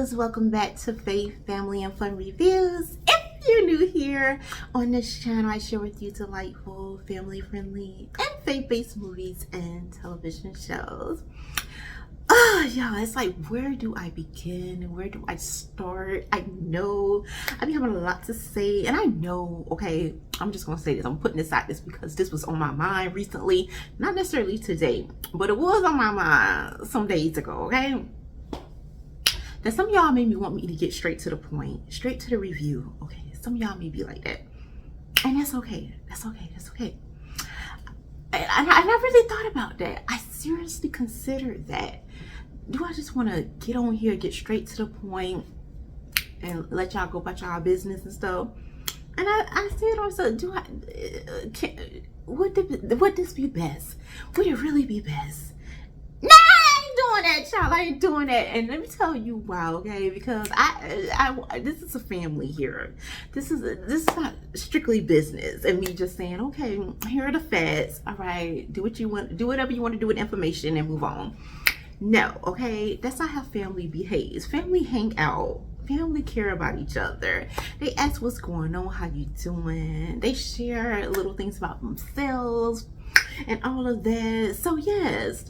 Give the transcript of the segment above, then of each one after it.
loves, welcome back to Faith, Family, and Fun Reviews. If you're new here on this channel, I share with you delightful, family-friendly, and faith-based movies and television shows. Y'all, it's like, where do I begin? Where do I start? I know I've been having a lot to say, and I know, okay, I'm just gonna say this. I'm putting this out this because this was on my mind recently, not necessarily today, but it was on my mind some days ago, okay? Now, some of y'all made me want me to get straight to the point, straight to the review, okay? Some of y'all may be like that, and that's okay. That's okay. That's okay. I never really thought about that. I seriously considered that. Do I just want to get on here, get straight to the point, and let y'all go about y'all business and stuff? And I said to myself, would this be best? Would it really be best? Nah, I ain't doing that, y'all. I ain't doing that. And let me tell you why, okay? Because this is a family here. This is not strictly business and me just saying, okay, here are the facts. All right, do what you want, do whatever you want to do with information and move on. No, okay, that's not how family behaves. Family hang out. Family care about each other. They ask what's going on, how you doing. They share little things about themselves and all of that. So yes,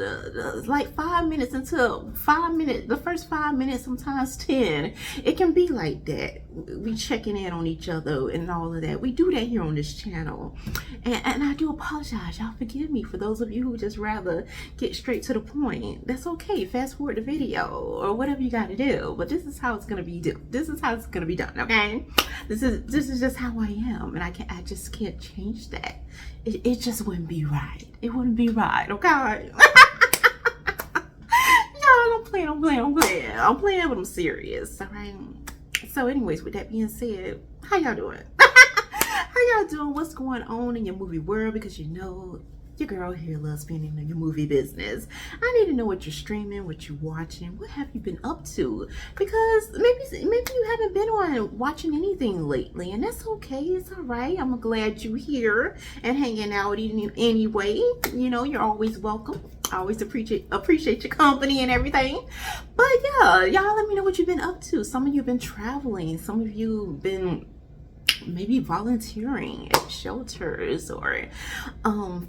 like 5 minutes into 5 minutes, the first 5 minutes, sometimes 10, it can be like that. We checking in on each other and all of that. We do that here on this channel, and I do apologize. Y'all forgive me for those of you who just rather get straight to the point. That's okay. Fast forward the video or whatever you got to do. But this is how it's gonna be done. This is how it's gonna be done. Okay, this is just how I am, and I just can't change that. It just wouldn't be right. It wouldn't be right, okay? Y'all, I'm playing, but I'm serious, all right? So anyways, with that being said, how y'all doing? How y'all doing? What's going on in your movie world? Because you know, your girl here loves being in your movie business. I need to know what you're streaming, what you're watching, what have you been up to? Because maybe you haven't been watching anything lately, and that's okay. It's all right. I'm glad you're here and hanging out anyway. You know, you're always welcome. I always appreciate your company and everything. But yeah, y'all let me know what you've been up to. Some of you have been traveling. Some of you have been maybe volunteering at shelters or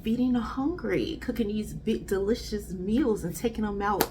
feeding the hungry, cooking these big delicious meals and taking them out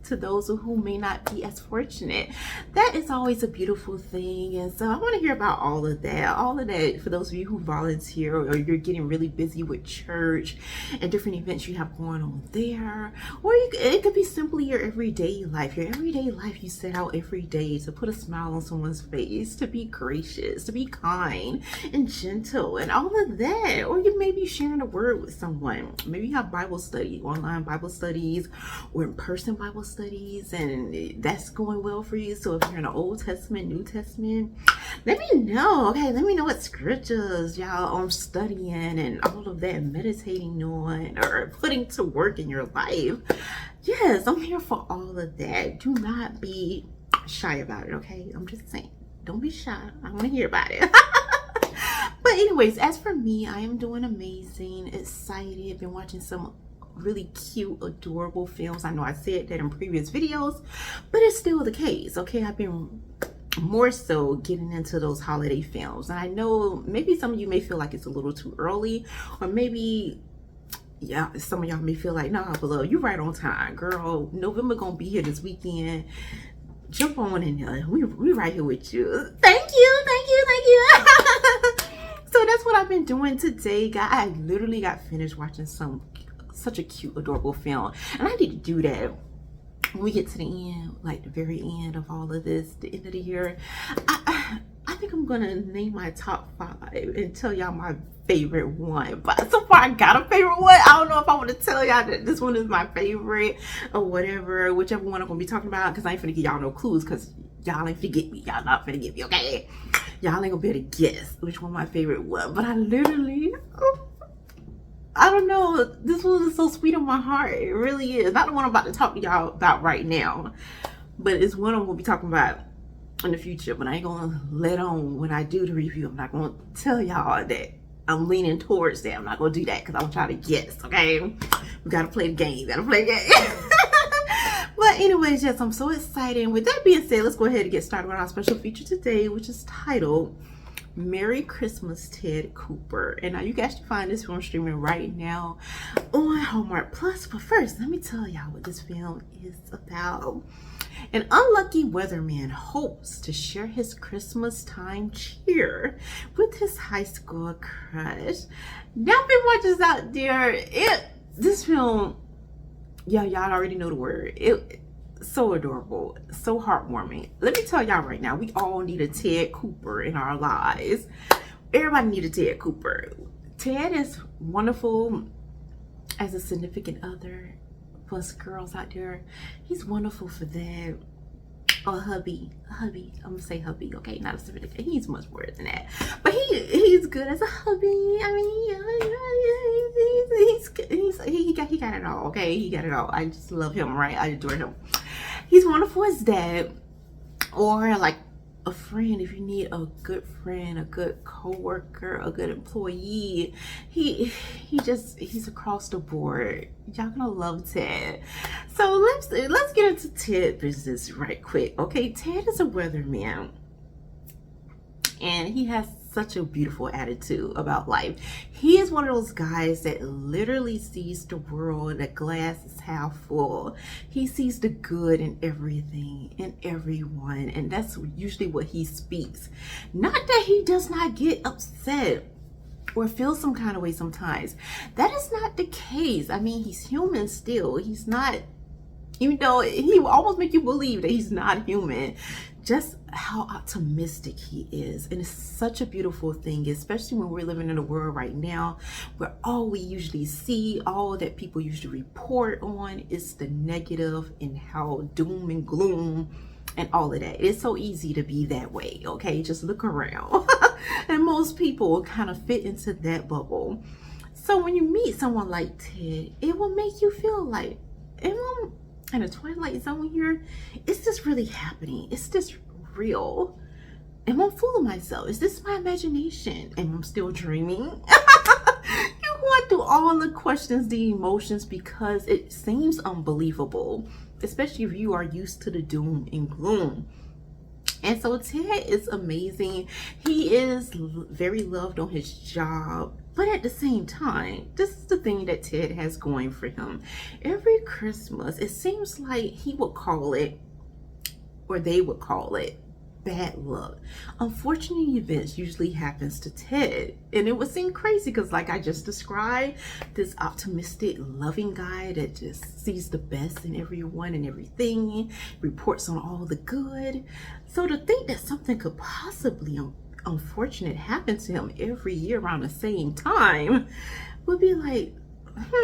to those who may not be as fortunate. That is always a beautiful thing, and so I want to hear about all of that for those of you who volunteer or you're getting really busy with church and different events you have going on there, or it could be simply your everyday life. You set out every day to put a smile on someone's face, to be gracious, to be kind and gentle and all of that. Or you may be sharing a word with someone. Maybe you have Bible study, online Bible studies, or in-person Bible studies, and that's going well for you. So if you're in the Old Testament, New Testament, let me know. Okay, let me know what scriptures y'all are studying and all of that, meditating on or putting to work in your life. Yes, I'm here for all of that. Do not be shy about it, okay? I'm just saying, don't be shy. I want to hear about it. But anyways, as for me, I am doing amazing, excited. I've been watching some really cute, adorable films. I know I said that in previous videos, but it's still the case, okay? I've been more so getting into those holiday films, and I know maybe some of you may feel like it's a little too early, or maybe some of y'all may feel like, nah, beloved, you right on time, girl. November gonna be here this weekend. Jump on in there. We right here with you. Thank you. So that's what I've been doing today, guys. I literally got finished watching such a cute, adorable film, and I need to do that when we get to the end, like the very end of all of this, the end of the year. I think I'm gonna name my top 5 and tell y'all my favorite one. But so far I got a favorite one. I don't know if I want to tell y'all that this one is my favorite or whatever, whichever one I'm gonna be talking about, because I ain't finna give y'all no clues, because y'all ain't forget me. Y'all not finna get me, okay? Y'all ain't gonna be able to guess which one my favorite was. But I literally, I don't know, this one is so sweet on my heart. It really is. Not the one I'm about to talk to y'all about right now, but it's one I'm gonna be talking about in the future. But I ain't gonna let on when I do the review. I'm not gonna tell y'all that I'm leaning towards that. I'm not gonna do that because I want y'all to guess, okay? We gotta play the game. But anyways, yes, I'm so excited. With that being said, let's go ahead and get started with our special feature today, which is titled Merry Christmas, Ted Cooper. And now you guys can find this film streaming right now on Hallmark Plus. But first, let me tell y'all what this film is about. An unlucky weatherman hopes to share his Christmastime cheer with his high school crush. Now, been watchers out there, this film, yeah, y'all already know the word. So adorable, so heartwarming. Let me tell y'all right now, we all need a Ted Cooper in our lives. Everybody need a Ted Cooper. Ted is wonderful as a significant other. Plus girls out there, he's wonderful for that. Or hubby, I'm gonna say hubby, okay, not a significant. He's much more than that, but he's good as a hubby. I mean, he got it all. Okay, he got it all. I just love him, right? I adore him. He's wonderful as dad, or like a friend. If you need a good friend, a good co-worker, a good employee, he's across the board. Y'all gonna love Ted. So let's get into Ted business right quick. Okay, Ted is a weatherman, and he has such a beautiful attitude about life. He is one of those guys that literally sees the world, the glass is half full. He sees the good in everything and everyone, and that's usually what he speaks. Not that he does not get upset or feel some kind of way sometimes. That is not the case. I mean, he's human still. He's not, even though he will almost make you believe that he's not human. Just how optimistic he is, and it's such a beautiful thing, especially when we're living in a world right now where all we usually see, all that people usually report on, is the negative and how doom and gloom and all of that. It's so easy to be that way, okay? Just look around. And most people kind of fit into that bubble. So when you meet someone like Ted, it will make you feel like, in a twilight zone here, is this really happening? Is this real? Am I fooling myself? Is this my imagination? Am I still dreaming? You're going through all the questions, the emotions, because it seems unbelievable, especially if you are used to the doom and gloom. And so Ted is amazing. He is very loved on his job. But at the same time, this is the thing that Ted has going for him. Every Christmas, it seems like he would call it, or they would call it, bad luck. Unfortunate events usually happens to Ted. And it would seem crazy because, like I just described, this optimistic, loving guy that just sees the best in everyone and everything, reports on all the good. So to think that something could possibly unfortunate happen to him every year around the same time would be like,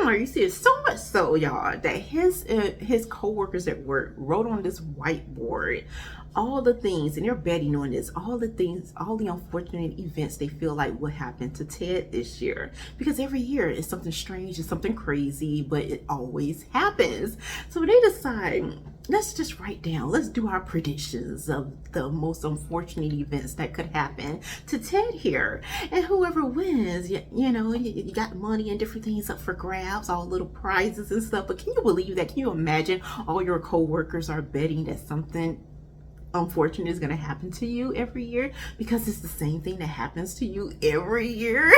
are you serious? So much so, y'all, that his co-workers at work wrote on this whiteboard all the things, and they're betting on this, all the things, all the unfortunate events they feel like will happen to Ted this year. Because every year it's something strange, it's something crazy, but it always happens. So they decide, let's just write down, let's do our predictions of the most unfortunate events that could happen to Ted here. And whoever wins, you know, you got money and different things up for grabs, all little prizes and stuff. But can you believe that? Can you imagine all your co-workers are betting that something unfortunate is going to happen to you every year, because it's the same thing that happens to you every year?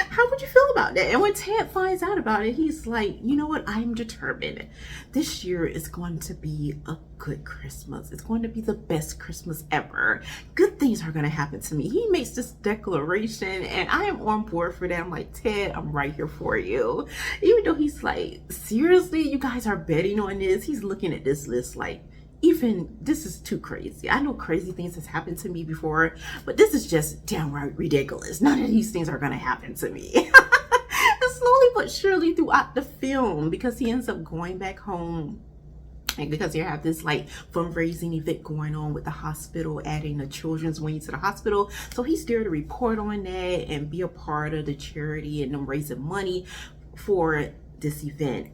How would you feel about that? And when Ted finds out about it, he's like, you know what, I'm determined. This year is going to be a good Christmas. It's going to be the best Christmas ever. Good things are going to happen to me. He makes this declaration, and I am on board for that. I'm like, Ted, I'm right here for you. Even though he's like, seriously, you guys are betting on this? He's looking at this list like, even this is too crazy. I know crazy things has happened to me before, but this is just downright ridiculous. None of these things are going to happen to me. And slowly but surely throughout the film, because he ends up going back home, and because you have this like fundraising event going on with the hospital, adding a children's wing to the hospital. So he's there to report on that and be a part of the charity and them raising money for this event.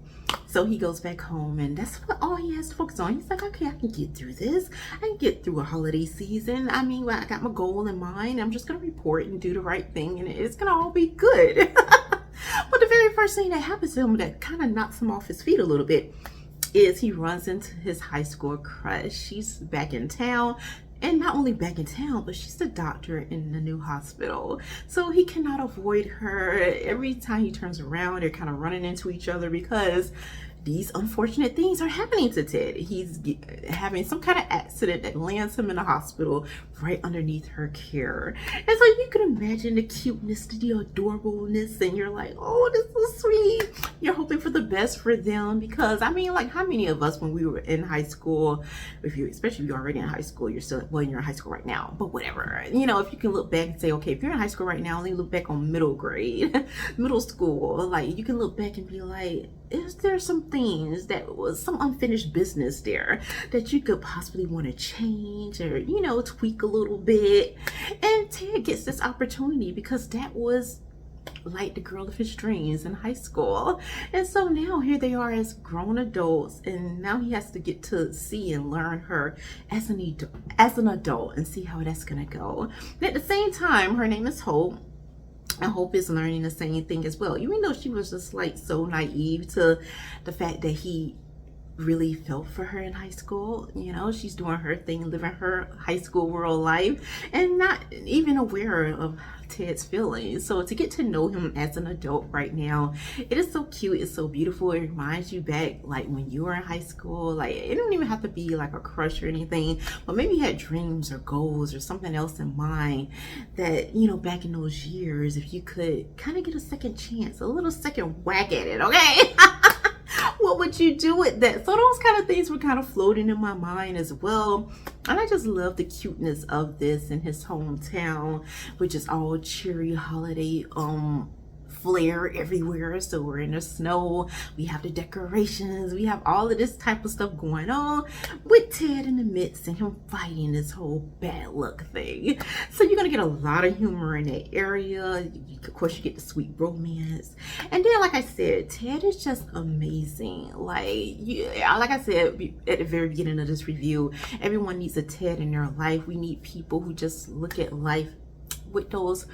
So he goes back home, and that's what all he has to focus on. He's like, okay, I can get through this. I can get through a holiday season. I mean, I got my goal in mind. I'm just going to report and do the right thing, and it's going to all be good. But the very first thing that happens to him that kind of knocks him off his feet a little bit is he runs into his high school crush. She's back in town. And not only back in town, but she's the doctor in the new hospital. So he cannot avoid her. Every time he turns around, they're kind of running into each other because these unfortunate things are happening to Ted. He's having some kind of accident that lands him in the hospital right underneath her care. And so you can imagine the cuteness, the adorableness, and you're like, oh, this is so sweet. You're hoping for the best for them because, I mean, like, how many of us when we were in high school, especially if you're already in high school, you're in high school right now, but whatever. You know, if you can look back and say, okay, if you're in high school right now, only look back on middle grade, middle school, like, you can look back and be like, is there some things that was some unfinished business there that you could possibly want to change or, you know, tweak a little bit? And Ted gets this opportunity because that was like the girl of his dreams in high school. And so now here they are as grown adults, and now he has to get to see and learn her as an adult and see how that's gonna go. And at the same time, her name is Hope. And Hope is learning the same thing as well, even though she was just like so naive to the fact that he really felt for her in high school. You know, she's doing her thing, living her high school world life, and not even aware of Ted's feelings. So to get to know him as an adult right now, it is so cute, it's so beautiful. It reminds you back like when you were in high school. Like, it don't even have to be like a crush or anything, but maybe you had dreams or goals or something else in mind that, you know, back in those years, if you could kind of get a second chance, a little second whack at it, okay? What would you do with that? So those kind of things were kind of floating in my mind as well. And I just love the cuteness of this in his hometown, which is all cheery holiday flair everywhere. So we're in the snow, we have the decorations, we have all of this type of stuff going on with Ted in the midst and him fighting this whole bad luck thing. So you're gonna get a lot of humor in that area. Of course, you get the sweet romance, and then, like I said, Ted is just amazing. Like I said at the very beginning of this review, everyone needs a Ted in their life. We need people who just look at life with those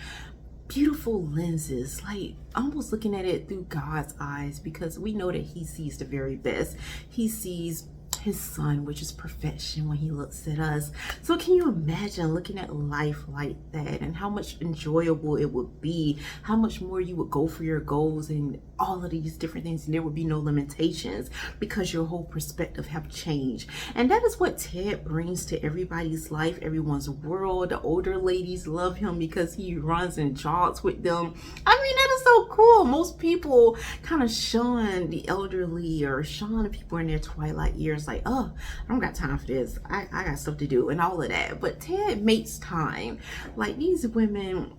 beautiful lenses, like almost looking at it through God's eyes, because we know that he sees the very best. He sees his son, which is perfection, when he looks at us. So can you imagine looking at life like that, and how much enjoyable it would be, how much more you would go for your goals and all of these different things, and there would be no limitations because your whole perspective have changed. And that is what Ted brings to everybody's life, everyone's world. The older ladies love him because he runs and jogs with them. I mean, that is so cool. Most people kind of shun the elderly or shun the people in their twilight years, like, oh, I don't got time for this, I got stuff to do and all of that. But Ted makes time. Like, these women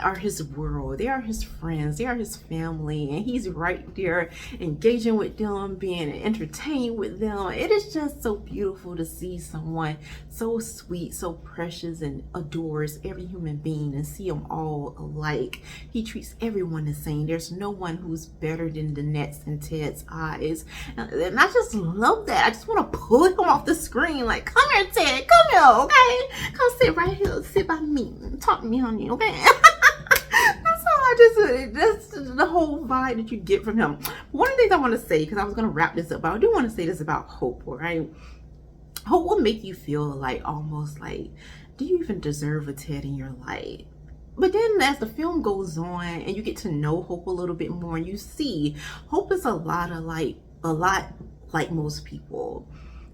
are his world, they are his friends, they are his family, and he's right there engaging with them, being entertained with them. It is just so beautiful to see someone so sweet, so precious, and adores every human being and see them all alike. He treats everyone the same. There's no one who's better than the next in Ted's eyes, and I just love that. I just want to pull him off the screen, like, come here, Ted, come here, okay, come sit right here, sit by me, talk to me, honey, okay? That's the whole vibe that you get from him. One of the things I want to say, because I was going to wrap this up, but I do want to say this about Hope, right? Hope will make you feel like, almost like, do you even deserve a Ted in your life? But then as the film goes on and you get to know Hope a little bit more, you see Hope is a lot like most people,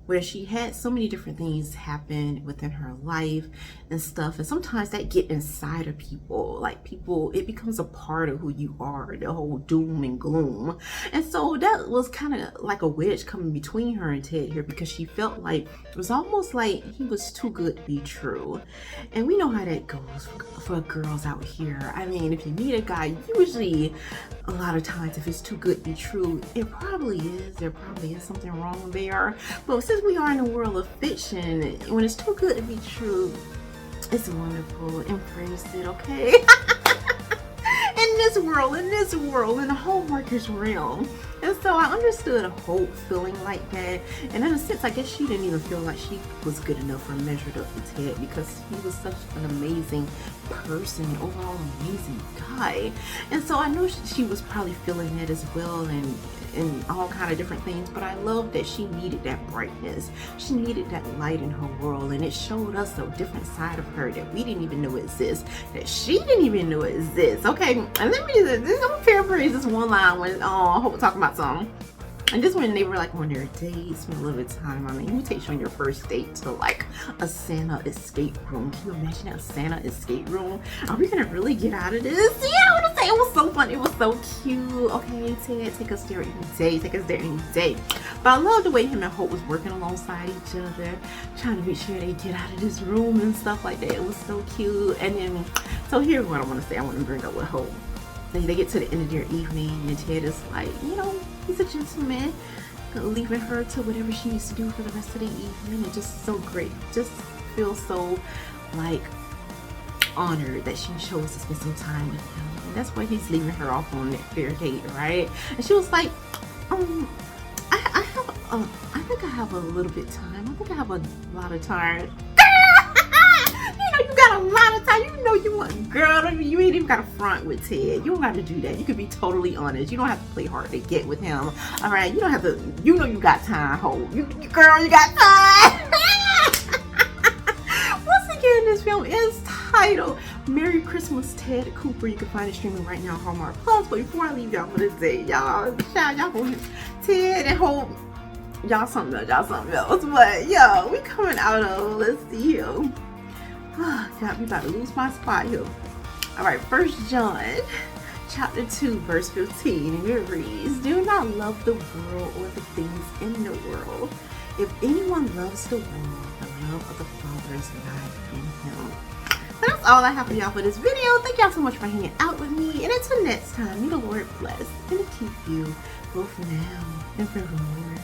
where she had so many different things happen within her life and stuff, and sometimes that get inside of people, like people, it becomes a part of who you are, the whole doom and gloom. And so that was kind of like a wedge coming between her and Ted here, because she felt like it was almost like he was too good to be true. And we know how that goes for girls out here. I mean, if you meet a guy, usually a lot of times if it's too good to be true, it probably is. There probably is something wrong there. But since we are in a world of fiction, when it's too good to be true, it's wonderful. Embrace it, okay? in this world, in the Hallmarkers realm. And so I understood Hope feeling like that. And in a sense, I guess she didn't even feel like she was good enough or measured up with Ted, because he was such an amazing person, overall amazing guy. And so I know she was probably feeling that as well. And and all kind of different things, but I love that she needed that brightness. She needed that light in her world, and it showed us a different side of her that we didn't even know exists, that she didn't even know exists. Okay, and let me just, I'm gonna paraphrase this one line when Hope was talking about something. And this when they were like on their dates, spend a little bit of time. I mean, who takes you on your first date to like a Santa escape room? Can you imagine a Santa escape room? Are we gonna really get out of this? Yeah, I want to say it was so fun. It was so cute. Okay, Ted, take us there any day. Take us there any day. But I love the way him and Hope was working alongside each other, trying to make sure they get out of this room and stuff like that. It was so cute. And then, so here's what I want to say. I want to bring up with Hope. They get to the end of their evening, and Ted is like, you know, he's a gentleman, leaving her to whatever she needs to do for the rest of the evening, and just so great. Just feels so like honored that she chose to spend some time with him, and that's why he's leaving her off on that fair date, right? And she was like, I think I have a little bit of time. I think I have a lot of time. You got a lot of time. You know you want, girl, you ain't even got a front with Ted. You don't have to do that. You can be totally honest. You don't have to play hard to get with him. All right, you don't have to. You know you got time, Hope. Girl, you got time. Once again, this film is titled Merry Christmas, Ted Cooper. You can find it streaming right now on Hallmark Plus. But before I leave y'all for this day, y'all going Ted and Hope. Y'all something else. But yo, we coming out of, let's see here. God, we about to lose my spot here. Alright, 1 John chapter 2 verse 15, and it reads, do not love the world or the things in the world. If anyone loves the world, the love of the Father is not in him. So that's all I have for y'all for this video. Thank y'all so much for hanging out with me, and until next time, may the Lord bless and keep you both now and forevermore.